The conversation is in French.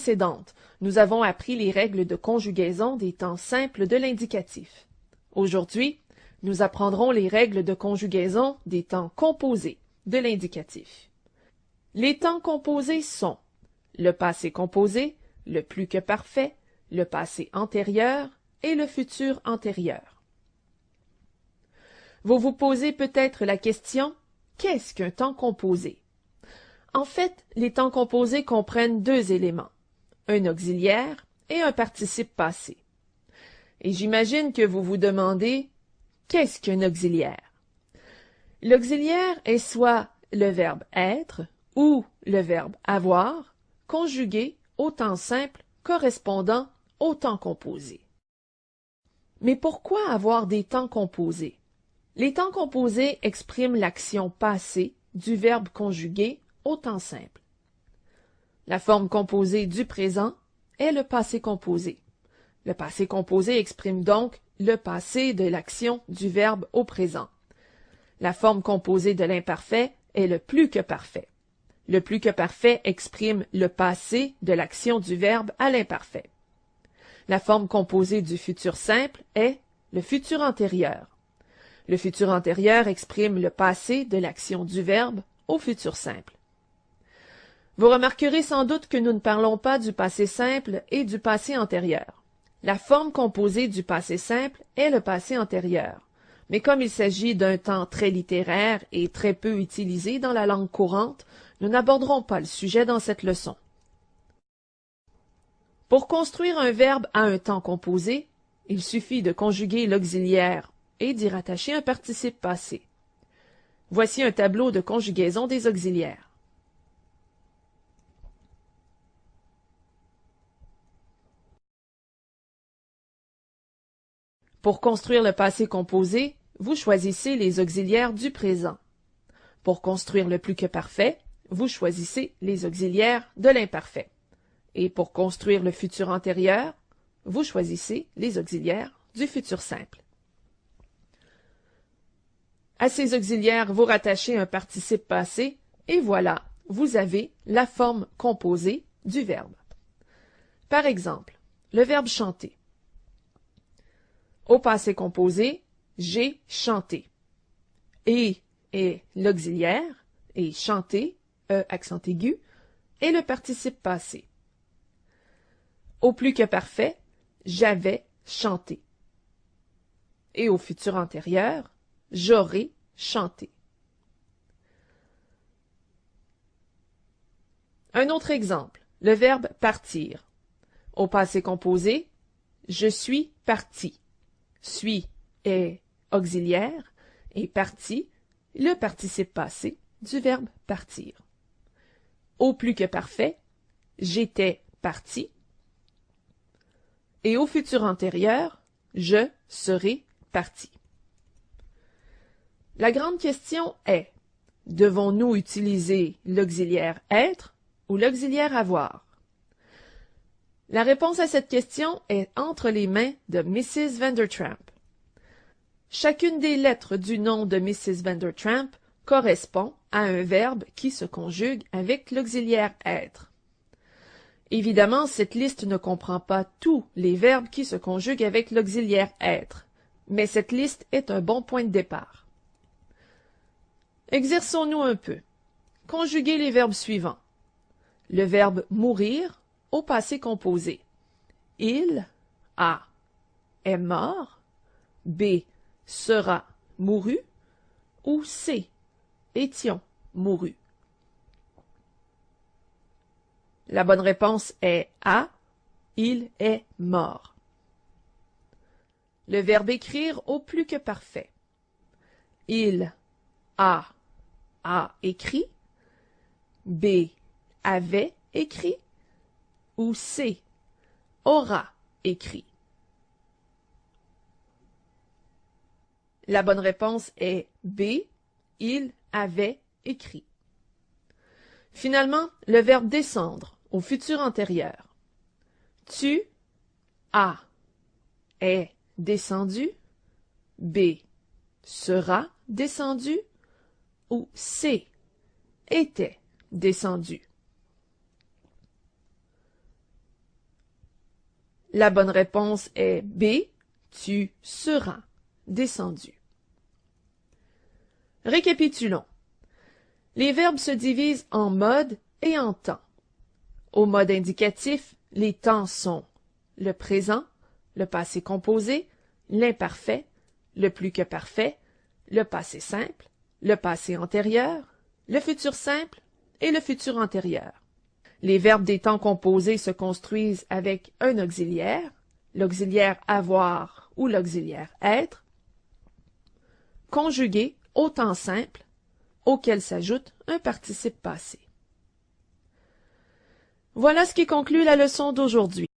précédente, nous avons appris les règles de conjugaison des temps simples de l'indicatif. Aujourd'hui, nous apprendrons les règles de conjugaison des temps composés de l'indicatif. Les temps composés sont le passé composé, le plus que parfait, le passé antérieur et le futur antérieur. Vous vous posez peut-être la question, qu'est-ce qu'un temps composé? En fait, les temps composés comprennent deux éléments, un auxiliaire et un participe passé. Et j'imagine que vous vous demandez, qu'est-ce qu'un auxiliaire? L'auxiliaire est soit le verbe être ou le verbe avoir, conjugué au temps simple correspondant au temps composé. Mais pourquoi avoir des temps composés? Les temps composés expriment l'action passée du verbe conjugué au temps simple. La forme composée du présent est le passé composé. Le passé composé exprime donc le passé de l'action du verbe au présent. La forme composée de l'imparfait est le plus que parfait. Le plus que parfait exprime le passé de l'action du verbe à l'imparfait. La forme composée du futur simple est le futur antérieur. Le futur antérieur exprime le passé de l'action du verbe au futur simple. Vous remarquerez sans doute que nous ne parlons pas du passé simple et du passé antérieur. La forme composée du passé simple est le passé antérieur. Mais comme il s'agit d'un temps très littéraire et très peu utilisé dans la langue courante, nous n'aborderons pas le sujet dans cette leçon. Pour construire un verbe à un temps composé, il suffit de conjuguer l'auxiliaire et d'y rattacher un participe passé. Voici un tableau de conjugaison des auxiliaires. Pour construire le passé composé, vous choisissez les auxiliaires du présent. Pour construire le plus que parfait, vous choisissez les auxiliaires de l'imparfait. Et pour construire le futur antérieur, vous choisissez les auxiliaires du futur simple. À ces auxiliaires, vous rattachez un participe passé et voilà, vous avez la forme composée du verbe. Par exemple, le verbe chanter. Au passé composé, j'ai chanté. Et est l'auxiliaire et chanter, accent aigu, est le participe passé. Au plus que parfait, j'avais chanté. Et au futur antérieur, j'aurais chanté. Un autre exemple, le verbe partir. Au passé composé, je suis parti. Suis est auxiliaire et parti, le participe passé du verbe partir. Au plus que parfait, j'étais parti. Et au futur antérieur, je serai parti. La grande question est, devons-nous utiliser l'auxiliaire être ou l'auxiliaire avoir? La réponse à cette question est entre les mains de Mrs. Vandertramp. Chacune des lettres du nom de Mrs. Vandertramp correspond à un verbe qui se conjugue avec l'auxiliaire être. Évidemment, cette liste ne comprend pas tous les verbes qui se conjuguent avec l'auxiliaire être, mais cette liste est un bon point de départ. Exerçons-nous un peu. Conjuguez les verbes suivants. Le verbe mourir au passé composé. Il a est mort, B sera mouru ou C étions mourus. La bonne réponse est A, il est mort. Le verbe écrire au plus que parfait. Il a écrit, B avait écrit ou C aura écrit. La bonne réponse est B, il avait écrit. Finalement, le verbe descendre au futur antérieur. Tu as est descendu, B sera descendu ou C était descendu. La bonne réponse est B. Tu seras descendu. Récapitulons. Les verbes se divisent en mode et en temps. Au mode indicatif, les temps sont le présent, le passé composé, l'imparfait, le plus que parfait, le passé simple, le passé antérieur, le futur simple et le futur antérieur. Les verbes des temps composés se construisent avec un auxiliaire, l'auxiliaire avoir ou l'auxiliaire être, conjugués au temps simple, auquel s'ajoute un participe passé. Voilà ce qui conclut la leçon d'aujourd'hui.